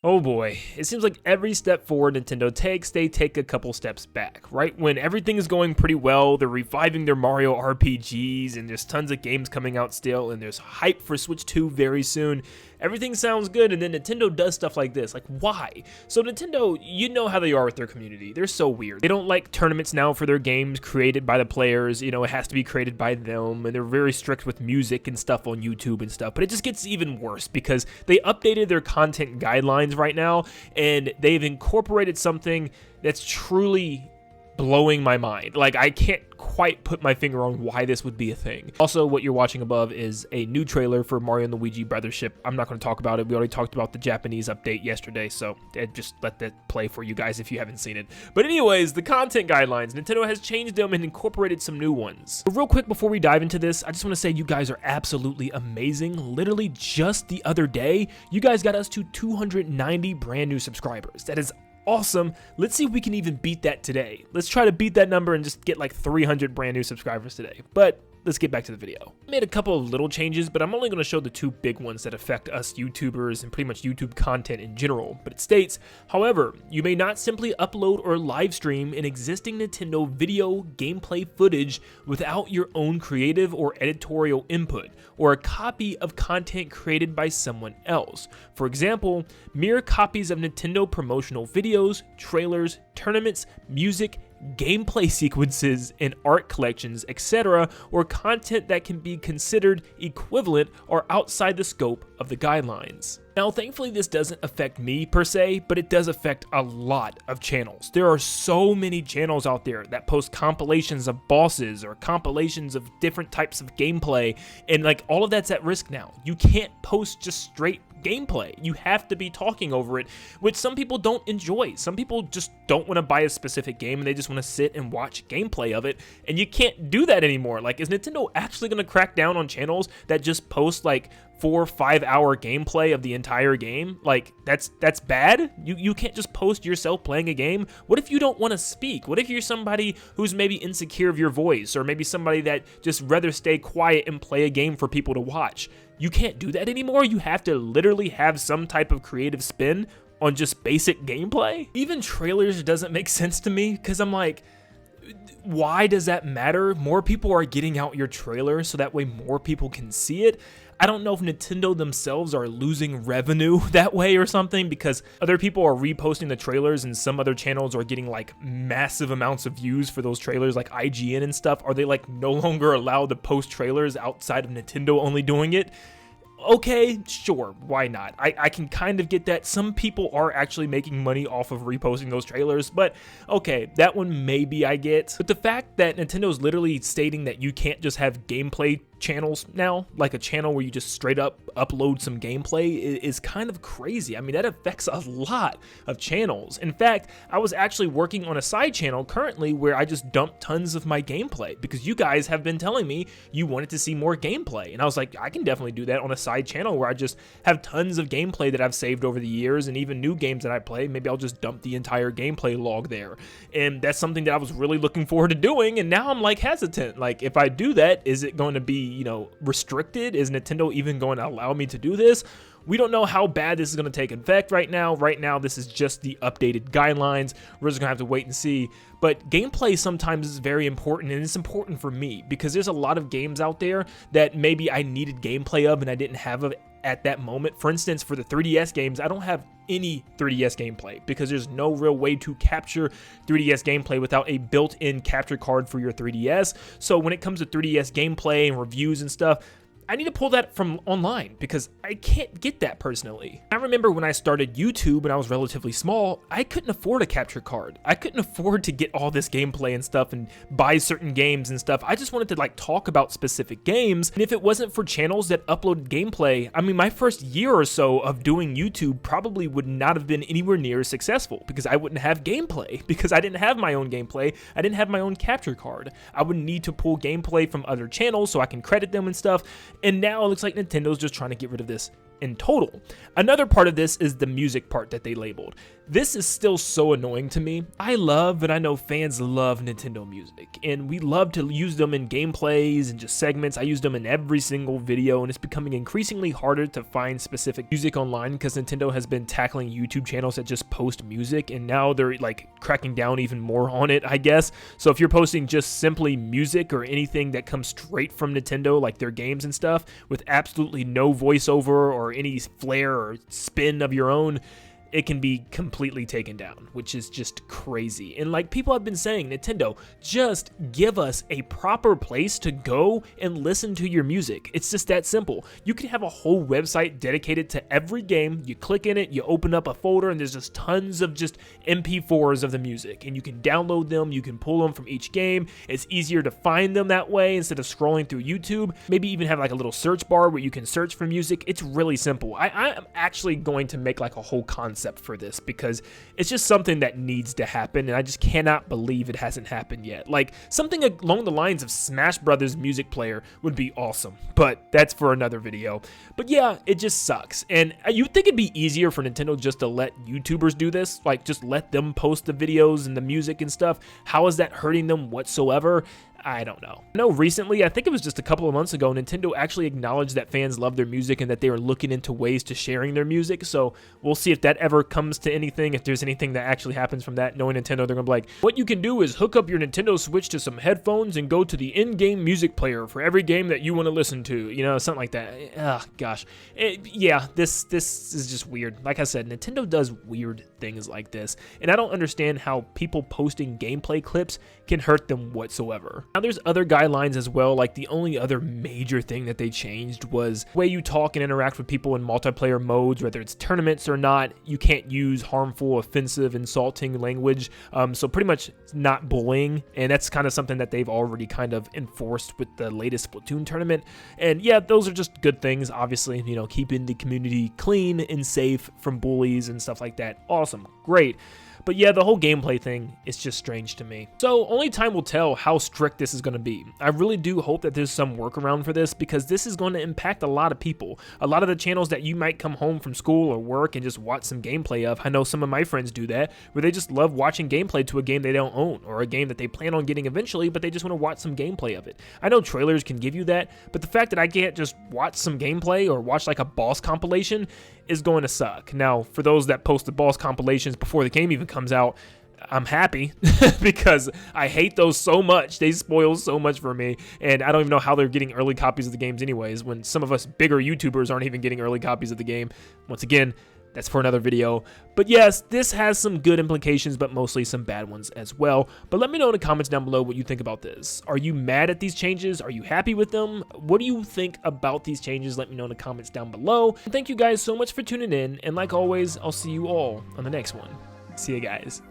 Oh boy, it seems like every step forward Nintendo takes, they take a couple steps back, right? When everything is going pretty well, they're reviving their Mario RPGs, and there's tons of games coming out still, and there's hype for Switch 2 very soon. Everything sounds good, and then Nintendo does stuff like this. Like, why? So Nintendo, you know how they are with their community. They're so weird. They don't like tournaments now for their games created by the players. You know, it has to be created by them, and they're very strict with music and stuff on YouTube and stuff. But it just gets even worse because they updated their content guidelines right now, and they've incorporated something that's truly blowing my mind. Like, I can't quite put my finger on why this would be a thing. Also, what you're watching above is a new trailer for Mario and Luigi Brothership. I'm not going to talk about it. We already talked about the Japanese update yesterday, so just let that play for you guys if you haven't seen it. But anyways, the content guidelines, Nintendo has changed them and incorporated some new ones. But real quick before we dive into this, I just want to say you guys are absolutely amazing. Literally just the other day, you guys got us to 290 brand new subscribers. That is awesome. Let's see if we can even beat that today. Let's try to beat that number and just get like 300 brand new subscribers today. But let's get back to the video. I made a couple of little changes, but I'm only going to show the two big ones that affect us YouTubers and pretty much YouTube content in general. But it states, however, you may not simply upload or live stream an existing Nintendo video gameplay footage without your own creative or editorial input, or a copy of content created by someone else. For example, mere copies of Nintendo promotional videos, trailers, tournaments, music, gameplay sequences, and art collections, etc., or content that can be considered equivalent or outside the scope of the guidelines. Now, thankfully, this doesn't affect me per se, but it does affect a lot of channels. There are so many channels out there that post compilations of bosses or compilations of different types of gameplay, and like all of that's at risk now. You can't post just straight gameplay. You have to be talking over it, which some people don't enjoy. Some people just don't want to buy a specific game and they just want to sit and watch gameplay of it, and you can't do that anymore. Like, is Nintendo actually going to crack down on channels that just post like 4 or 5 hour gameplay of the entire game? Like, that's bad. You can't just post yourself playing a game. What if you don't want to speak? What if you're somebody who's maybe insecure of your voice, or maybe somebody that just rather stay quiet and play a game for people to watch? You can't do that anymore. You have to literally have some type of creative spin on just basic gameplay. Even trailers doesn't make sense to me, because I'm like, why does that matter? More people are getting out your trailer so that way more people can see it. I don't know if Nintendo themselves are losing revenue that way or something, because other people are reposting the trailers and some other channels are getting like massive amounts of views for those trailers, like IGN and stuff. Are they like no longer allowed to post trailers outside of Nintendo only doing it? Okay, sure, why not? I can kind of get that. Some people are actually making money off of reposting those trailers, but okay, that one maybe I get. But the fact that Nintendo's literally stating that you can't just have gameplay channels now, like a channel where you just straight up upload some gameplay, is kind of crazy. I mean, that affects a lot of channels. In fact, I was actually working on a side channel currently where I just dump tons of my gameplay because you guys have been telling me you wanted to see more gameplay, and I was like, I can definitely do that on a side channel where I just have tons of gameplay that I've saved over the years, and even new games that I play. Maybe I'll just dump the entire gameplay log there, and that's something that I was really looking forward to doing, and now I'm like hesitant. Like, if I do that, is it going to be, you know, restricted? Is Nintendo even going to allow me to do this? We don't know how bad this is going to take effect right now. Right now, this is just the updated guidelines. We're just going to have to wait and see. But gameplay sometimes is very important, and it's important for me because there's a lot of games out there that maybe I needed gameplay of and I didn't have it at that moment. For instance, for the 3DS games, I don't have any 3DS gameplay because there's no real way to capture 3DS gameplay without a built-in capture card for your 3DS. So when it comes to 3DS gameplay and reviews and stuff, I need to pull that from online because I can't get that personally. I remember when I started YouTube and I was relatively small, I couldn't afford a capture card. I couldn't afford to get all this gameplay and stuff and buy certain games and stuff. I just wanted to like talk about specific games. And if it wasn't for channels that uploaded gameplay, I mean, my first year or so of doing YouTube probably would not have been anywhere near as successful because I wouldn't have gameplay, because I didn't have my own gameplay. I didn't have my own capture card. I would need to pull gameplay from other channels so I can credit them and stuff. And now it looks like Nintendo's just trying to get rid of this in total. Another part of this is the music part that they labeled. This is still so annoying to me. I love, and I know fans love Nintendo music, and we love to use them in gameplays and just segments. I use them in every single video, and it's becoming increasingly harder to find specific music online because Nintendo has been tackling YouTube channels that just post music, and now they're like cracking down even more on it, I guess. So if you're posting just simply music or anything that comes straight from Nintendo, like their games and stuff, with absolutely no voiceover or any flair or spin of your own, it can be completely taken down, which is just crazy. And like people have been saying, Nintendo, just give us a proper place to go and listen to your music. It's just that simple. You can have a whole website dedicated to every game. You click in it, you open up a folder, and there's just tons of just MP4s of the music, and you can download them, you can pull them from each game. It's easier to find them that way instead of scrolling through YouTube. Maybe even have like a little search bar where you can search for music. It's really simple. I'm actually going to make like a whole concept for this because it's just something that needs to happen, and I just cannot believe it hasn't happened yet. Like something along the lines of Smash Brothers music player would be awesome, but that's for another video. But yeah, it just sucks, and you'd think it'd be easier for Nintendo just to let YouTubers do this, like just let them post the videos and the music and stuff. How is that hurting them whatsoever? I don't know. I know recently, I think it was just a couple of months ago, Nintendo actually acknowledged that fans love their music and that they are looking into ways to sharing their music. So we'll see if that ever comes to anything, if there's anything that actually happens from that. Knowing Nintendo, they're gonna be like, what you can do is hook up your Nintendo Switch to some headphones and go to the in-game music player for every game that you want to listen to, you know, something like that. Oh gosh, yeah, this is just weird. Like I said, Nintendo does weird things like this, and I don't understand how people posting gameplay clips can hurt them whatsoever. Now there's other guidelines as well, like the only other major thing that they changed was the way you talk and interact with people in multiplayer modes, whether it's tournaments or not. You can't use harmful, offensive, insulting language, so pretty much not bullying, and that's kind of something that they've already kind of enforced with the latest Splatoon tournament. And yeah, those are just good things, obviously, you know, keeping the community clean and safe from bullies and stuff like that. Awesome, great. But yeah, the whole gameplay thing is just strange to me. So only time will tell how strict this is going to be. I really do hope that there's some workaround for this, because this is going to impact a lot of people. A lot of the channels that you might come home from school or work and just watch some gameplay of. I know some of my friends do that, where they just love watching gameplay to a game they don't own, or a game that they plan on getting eventually, but they just want to watch some gameplay of it. I know trailers can give you that, but the fact that I can't just watch some gameplay or watch like a boss compilation is going to suck. Now, for those that post the boss compilations before the game even comes out, I'm happy because I hate those so much. They spoil so much for me, and I don't even know how they're getting early copies of the games anyways, when some of us bigger YouTubers aren't even getting early copies of the game. Once again, that's for another video. But yes, this has some good implications, but mostly some bad ones as well. But let me know in the comments down below what you think about this. Are you mad at these changes? Are you happy with them? What do you think about these changes? Let me know in the comments down below. And thank you guys so much for tuning in. And like always, I'll see you all on the next one. See you guys.